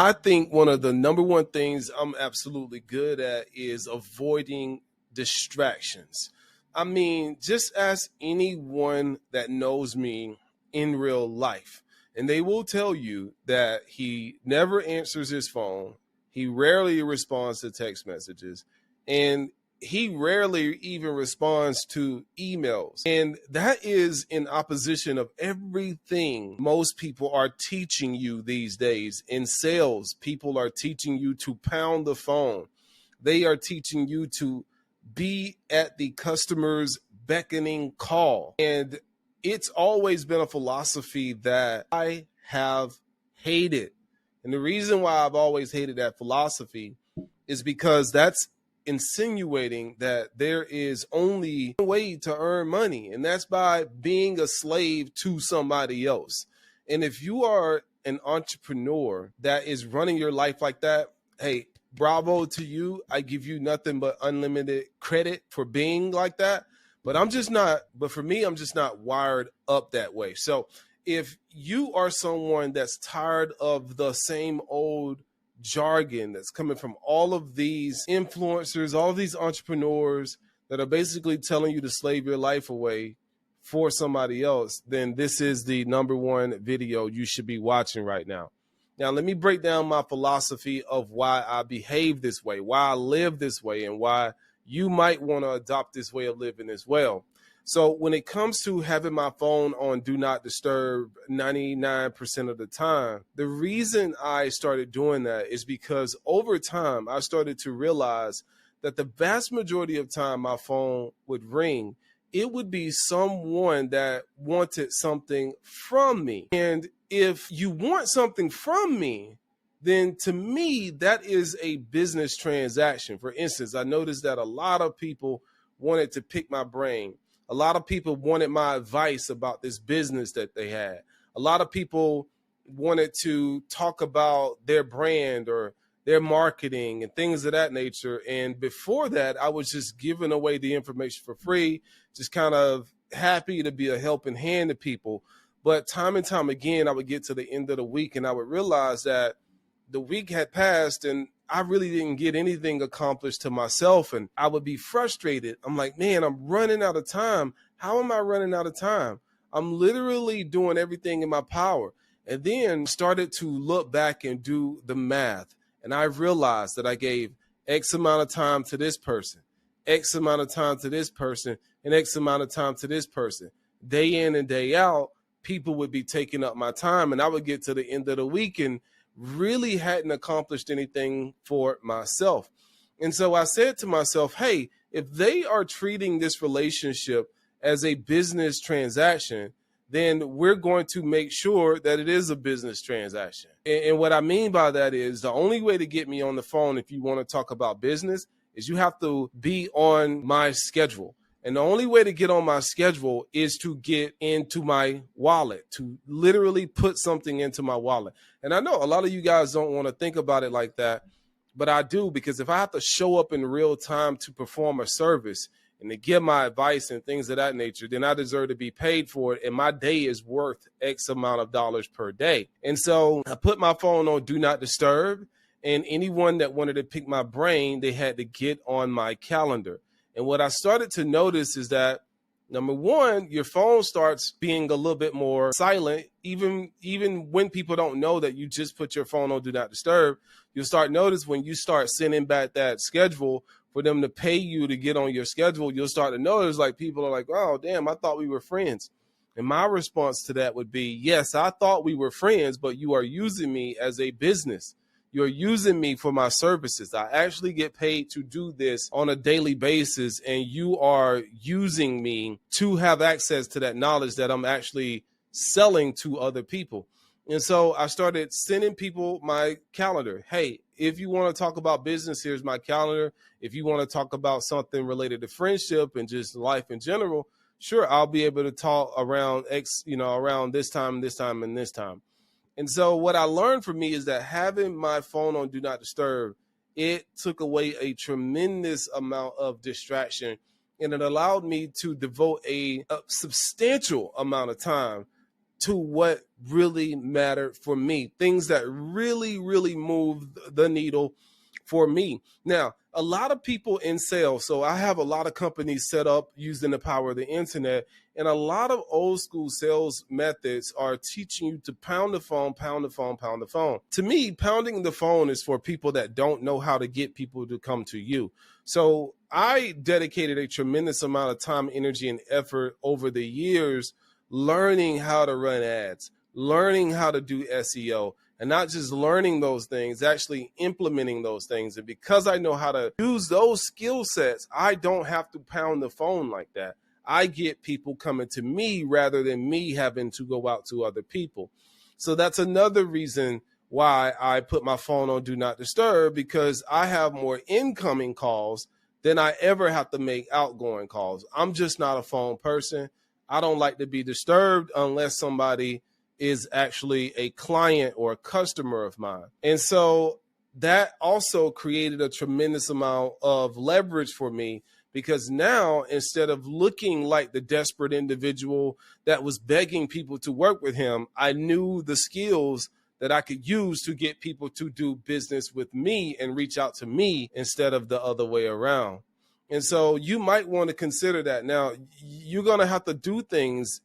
I think one of the number one things I'm absolutely good at is avoiding distractions. I mean, just ask anyone that knows me in real life, and they will tell you that he never answers his phone. He rarely responds to text messages, and he rarely even responds to emails. And that is in opposition of everything most people are teaching you these days. In sales, people are teaching you to pound the phone. They are teaching you to be at the customer's beckoning call. And it's always been a philosophy that I have hated. And the reason why I've always hated that philosophy is because that's insinuating that there is only one way to earn money, and that's by being a slave to somebody else. And if you are an entrepreneur that is running your life like that, hey, bravo to you. I give you nothing but unlimited credit for being like that. But for me, I'm just not wired up that way. So if you are someone that's tired of the same old jargon that's coming from all of these influencers, all of these entrepreneurs that are basically telling you to slave your life away for somebody else, then this is the number one video you should be watching right now. Now, let me break down my philosophy of why I behave this way, why I live this way, and why you might want to adopt this way of living as well. So when it comes to having my phone on Do Not Disturb 99% of the time, the reason I started doing that is because over time, I started to realize that the vast majority of time my phone would ring, it would be someone that wanted something from me. And if you want something from me, then to me, that is a business transaction. For instance, I noticed that a lot of people wanted to pick my brain. A lot of people wanted my advice about this business that they had. A lot of people wanted to talk about their brand or their marketing and things of that nature. And before that, I was just giving away the information for free, just kind of happy to be a helping hand to people. But time and time again, I would get to the end of the week and I would realize that the week had passed and I really didn't get anything accomplished to myself, and I would be frustrated. I'm like, man, I'm running out of time. How am I running out of time? I'm literally doing everything in my power. And then started to look back and do the math. And I realized that I gave X amount of time to this person, X amount of time to this person, and X amount of time to this person. Day in and day out, people would be taking up my time, and I would get to the end of the week and really hadn't accomplished anything for myself. And so I said to myself, hey, if they are treating this relationship as a business transaction, then we're going to make sure that it is a business transaction. And what I mean by that is the only way to get me on the phone if you want to talk about business is you have to be on my schedule. And the only way to get on my schedule is to get into my wallet, to literally put something into my wallet. And I know a lot of you guys don't want to think about it like that, but I do, because if I have to show up in real time to perform a service and to give my advice and things of that nature, then I deserve to be paid for it. And my day is worth X amount of dollars per day. And so I put my phone on Do Not Disturb, and anyone that wanted to pick my brain, they had to get on my calendar. And what I started to notice is that, number one, your phone starts being a little bit more silent. Even when people don't know that you just put your phone on Do Not Disturb, you'll start notice when you start sending back that schedule for them to pay you to get on your schedule, you'll start to notice like people are like, oh, damn, I thought we were friends. And my response to that would be, yes, I thought we were friends, but you are using me as a business. You're using me for my services. I actually get paid to do this on a daily basis, and you are using me to have access to that knowledge that I'm actually selling to other people. And so I started sending people my calendar. Hey, if you want to talk about business, here's my calendar. If you want to talk about something related to friendship and just life in general, sure, I'll be able to talk around around this time, this time, and this time. And so what I learned from me is that having my phone on Do Not Disturb, it took away a tremendous amount of distraction, and it allowed me to devote a substantial amount of time to what really mattered for me, things that really, really moved the needle for me. Now, a lot of people in sales, so I have a lot of companies set up using the power of the internet, and a lot of old school sales methods are teaching you to pound the phone, pound the phone, pound the phone. To me, pounding the phone is for people that don't know how to get people to come to you. So I dedicated a tremendous amount of time, energy, and effort over the years learning how to run ads, learning how to do SEO, and not just learning those things, actually implementing those things. And because I know how to use those skill sets, I don't have to pound the phone like that. I get people coming to me rather than me having to go out to other people. So that's another reason why I put my phone on Do Not Disturb, because I have more incoming calls than I ever have to make outgoing calls. I'm just not a phone person. I don't like to be disturbed unless somebody is actually a client or a customer of mine. And so that also created a tremendous amount of leverage for me, because now, instead of looking like the desperate individual that was begging people to work with him, I knew the skills that I could use to get people to do business with me and reach out to me instead of the other way around. And so you might want to consider that. Now, you're going to have to do things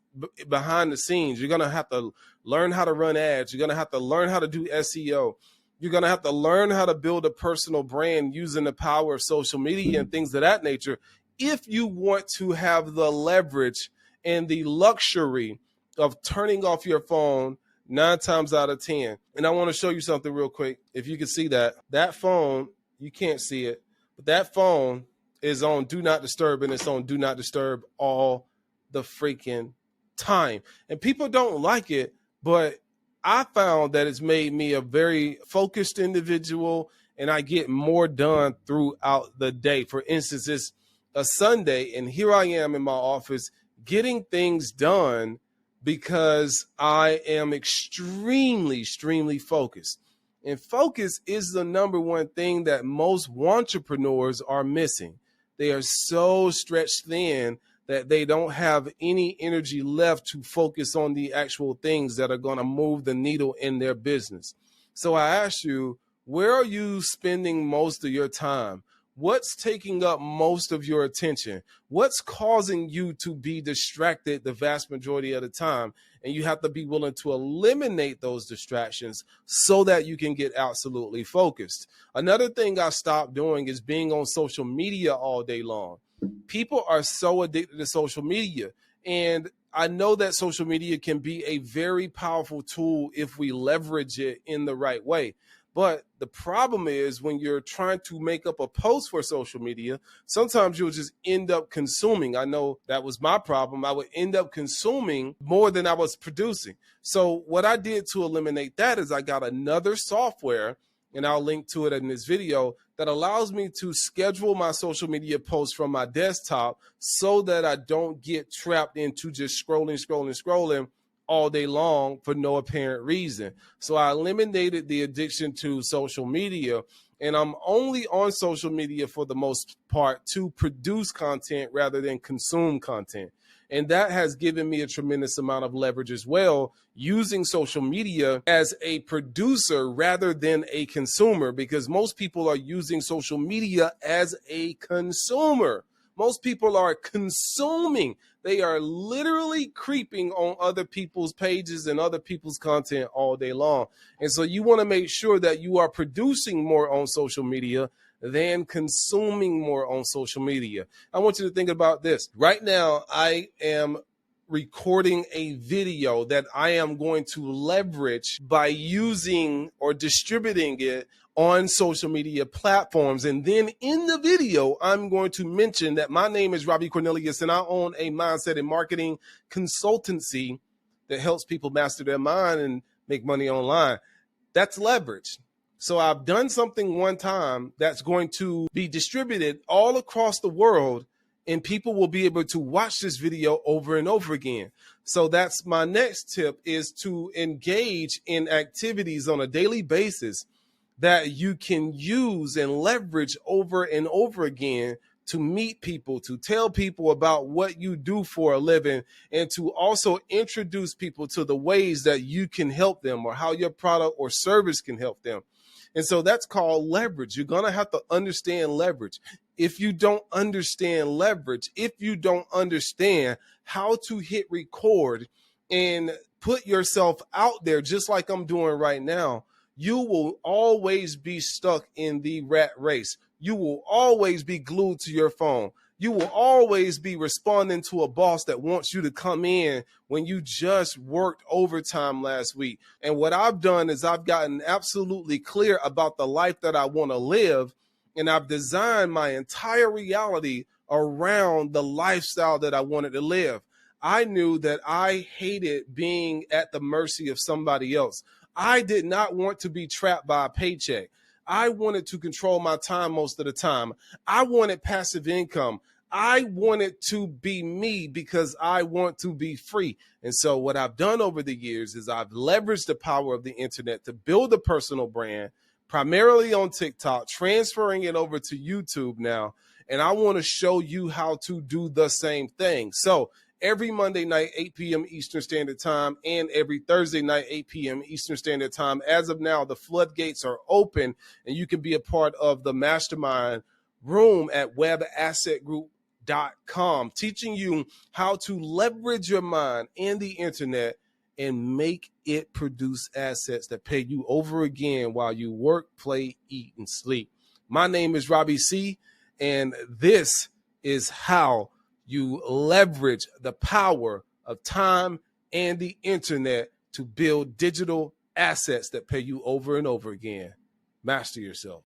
behind the scenes. You're going to have to learn how to run ads. You're going to have to learn how to do SEO. You're going to have to learn how to build a personal brand using the power of social media and things of that nature, if you want to have the leverage and the luxury of turning off your phone 9 times out of 10. And I want to show you something real quick. If you can see that phone, you can't see it, but that phone is on Do Not Disturb, and it's on Do Not Disturb all the freaking time. And people don't like it, but I found that it's made me a very focused individual, and I get more done throughout the day. For instance, it's a Sunday, and here I am in my office getting things done because I am extremely, extremely focused. And focus is the number one thing that most entrepreneurs are missing. They are so stretched thin that they don't have any energy left to focus on the actual things that are going to move the needle in their business. So I ask you, where are you spending most of your time? What's taking up most of your attention? What's causing you to be distracted the vast majority of the time? And you have to be willing to eliminate those distractions so that you can get absolutely focused. Another thing I stopped doing is being on social media all day long. People are so addicted to social media. And I know that social media can be a very powerful tool if we leverage it in the right way. But the problem is, when you're trying to make up a post for social media, sometimes you'll just end up consuming. I know that was my problem. I would end up consuming more than I was producing. So what I did to eliminate that is I got another software, and I'll link to it in this video, that allows me to schedule my social media posts from my desktop so that I don't get trapped into just scrolling all day long for no apparent reason. So I eliminated the addiction to social media, and I'm only on social media for the most part to produce content rather than consume content. And that has given me a tremendous amount of leverage as well, using social media as a producer rather than a consumer, because most people are using social media as a consumer. Most people are consuming. They are literally creeping on other people's pages and other people's content all day long. And so you want to make sure that you are producing more on social media than consuming more on social media. I want you to think about this. Right now, I am recording a video that I am going to leverage by using or distributing it on social media platforms. And then in the video, I'm going to mention that my name is Robbie Cornelius, and I own a mindset and marketing consultancy that helps people master their mind and make money online. That's leverage. So I've done something one time that's going to be distributed all across the world, and people will be able to watch this video over and over again. So that's my next tip, is to engage in activities on a daily basis that you can use and leverage over and over again to meet people, to tell people about what you do for a living, and to also introduce people to the ways that you can help them or how your product or service can help them. And so that's called leverage. You're going to have to understand leverage. If you don't understand leverage, if you don't understand how to hit record and put yourself out there, just like I'm doing right now, you will always be stuck in the rat race. You will always be glued to your phone. You will always be responding to a boss that wants you to come in when you just worked overtime last week. And what I've done is I've gotten absolutely clear about the life that I want to live. And I've designed my entire reality around the lifestyle that I wanted to live. I knew that I hated being at the mercy of somebody else. I did not want to be trapped by a paycheck. I wanted to control my time most of the time. I wanted passive income. I wanted to be me because I want to be free. And so what I've done over the years is I've leveraged the power of the internet to build a personal brand, primarily on TikTok, transferring it over to YouTube now. And I want to show you how to do the same thing. So every Monday night, 8 p.m. Eastern Standard Time, and every Thursday night, 8 p.m. Eastern Standard Time. As of now, the floodgates are open, and you can be a part of the mastermind room at webassetgroup.com, teaching you how to leverage your mind and the internet and make it produce assets that pay you over again while you work, play, eat, and sleep. My name is Robbie C., and this is how you leverage the power of time and the internet to build digital assets that pay you over and over again. Master yourself.